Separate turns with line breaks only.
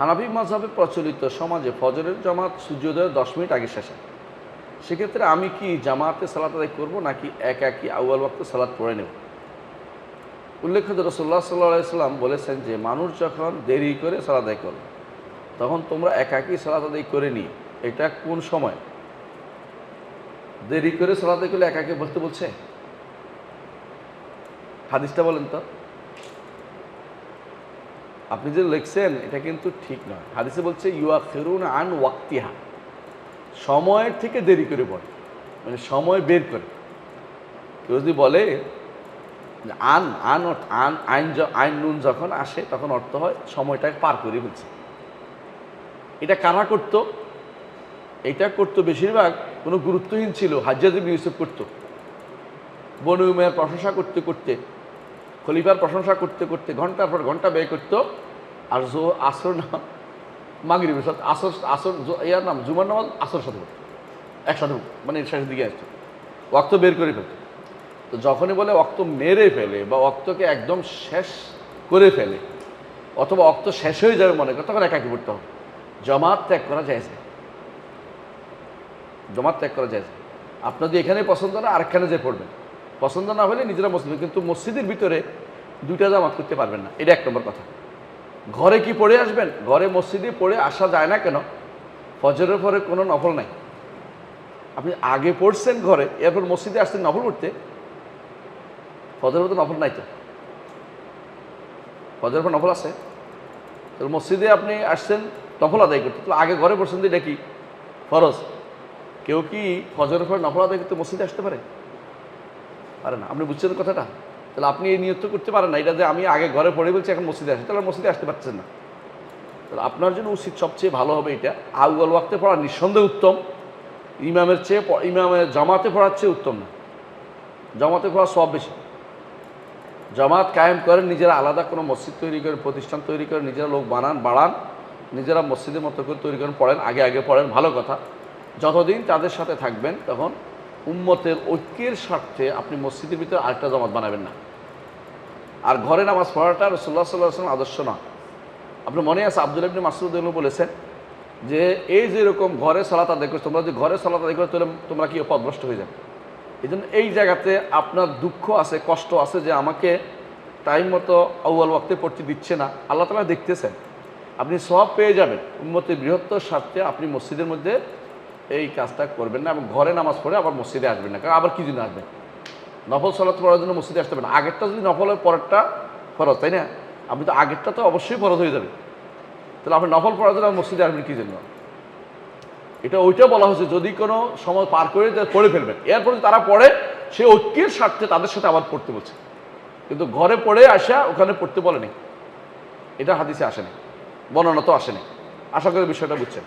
হানাফি মাযহাবে প্রচলিত সমাজে ফজরের জামাত সূর্যোদয়ের 10 মিনিট আগে শেষ হয়। সেক্ষেত্রে আমি কি জামাতে সালাত আদায় করবো নাকি একাকী আউয়াল ওয়াক্তে সালাত পড়ে নেব? উল্লেখ্য যে রাসূলুল্লাহ সাল্লাল্লাহু আলাইহি ওয়াসাল্লাম বলেছেন যে মানুষ যখন দেরি করে সালাত আদায় করবে তখন তোমরা একাকী সালাত আদায় করে নিও। এটা কোন সময়? দেরি করে সালাত আদায় করলে একাকী বলতে বলছে? হাদিসটা বলেন তো। আপনি যে লিখছেন এটা কিন্তু ঠিক নয়। হাদিসে বলছে ইউআখিরুনা আন ওয়াক্তিহা, সময়ের থেকে দেরি করে পড়ে, মানে সময় বের করে। কেউ যদি বলে আন আন আন আইন আইন নুন যখন আসে তখন অর্থ হয় সময়টাকে পার করে ফেলছে। এটা কারা করতো? এটা করতো বেশিরভাগ কোনো গুরুত্বহীন ছিল হাজ্জাজ ইবনে ইউসুফ করতো। বনু উমাইয়ার প্রশংসা করতে করতে, খলিফার প্রশংসা করতে করতে ঘন্টার পর ঘন্টা ব্যয় করতো। আর আসর না মাগরিবের সাথে আসর ইয়ার নাম জুমার নামাজ আসর সাথে পড়তো একসাথে, মানে শেষের দিকে আসতো, ওয়াক্ত বের করে ফেলতো। তো যখনই বলে ওয়াক্ত মেরে ফেলে বা ওয়াক্তকে একদম শেষ করে ফেলে অথবা ওয়াক্ত শেষ হয়ে যাবে মনে করে, তখন একাকী পড়তে হবে। জামাত ত্যাগ করা যায় না, জামাত ত্যাগ করা যায় না। আপনার যদি এখানে পছন্দ না আরেকখানে যে পড়বেন, পছন্দ না হলে নিজেরা মসজিদ, কিন্তু মসজিদের ভিতরে দুইটা জামাত করতে পারবেন না। এটা এক নম্বর কথা। ঘরে কি পড়ে আসবেন? ঘরে মসজিদে পড়ে আসা যায় না কেন? ফজরের পরে কোনো নফল নাই। আপনি আগে পড়ছেন ঘরে, এরপর মসজিদে আসছেন নফল পড়তে। ফজরের পর নফল নাই তো, ফজরের পর নফল আছে তো মসজিদে আপনি আসছেন নফল আদায় করতে, তো আগে ঘরে পড়ছেন, এটা কি ফরজ? কেউ কি ফজরের পর নফল আদায় করতে মসজিদে আসতে পারে? পারে না। আপনি বুঝছেন কথাটা? তাহলে আপনি এই নিয়ত করতে পারেন না এটা যে আমি আগে ঘরে পড়ে বলছি এখন মসজিদে আসি, তাহলে মসজিদে আসতে পারছেন না। তাহলে আপনার জন্য উচিত সবচেয়ে ভালো হবে এটা আউয়াল ওয়াক্তে পড়া নিঃসন্দেহে উত্তম। ইমামের চেয়ে ইমামের জামাতে পড়ার চেয়ে উত্তম না। জামাতে পড়া সব বেশি। জামাত কায়েম করেন, নিজেরা আলাদা কোনো মসজিদ তৈরি করেন, প্রতিষ্ঠান তৈরি করেন, নিজেরা লোক বাড়ান, নিজেরা মসজিদের মতো করে তৈরি করেন, পড়েন, আগে পড়েন, ভালো কথা। যতদিন তাদের সাথে থাকবেন তখন উম্মতের ঐক্যের স্বার্থে আপনি মসজিদের ভিতরে আরেকটা জামাত বানাবেন না। আর ঘরে নামাজ পড়াটা রাসূলুল্লাহ সাল্লাল্লাহু আলাইহি ওয়াসাল্লাম আদর্শ না। আপনার মনে আছে আব্দুল্লাহ ইবনে মাসউদ বলেছেন যে এই যেরকম ঘরে সালাত আদায় করছো, তোমরা যদি ঘরে সালাত আদায় করো তাহলে তোমরা কি পথভ্রষ্ট হয়ে যাবে। এই জন্য এই জায়গাতে আপনার দুঃখ আছে, কষ্ট আছে যে আমাকে টাইম মতো আউয়াল ওয়াক্তে পড়তে দিচ্ছে না। আল্লাহ তাআলা দেখতেছেন, আপনি সওয়াব পেয়ে যাবেন। উম্মতের বৃহত্তর স্বার্থে আপনি মসজিদের মধ্যে এই কাজটা করবেন না এবং ঘরে নামাজ পড়ে আবার মসজিদে আসবেন না। কারণ আবার কি জন্য আসবেন? নফল সালাত পড়ার জন্য মসজিদে আসতে পারেন। আগেরটা যদি নফল হয় পরেরটা ফরজ, তাই না? আপনি তো আগেরটা তো অবশ্যই ফরজ হয়ে যাবে, তাহলে আপনি নফল পড়ার জন্য মসজিদে আসবেন কী জন্য? এটা ওইটা বলা হয়েছে যদি কোনো সময় পার করে পড়ে ফেলবেন, এরপরে তারা পড়ে সে ঐক্যের স্বার্থে তাদের সাথে আবার পড়তে বলছে, কিন্তু ঘরে পড়ে আসা ওখানে পড়তে বলেনি। এটা হাদিসে আসেনি, বর্ণনা তো আসেনি। আশা করি বিষয়টা বুঝছেন।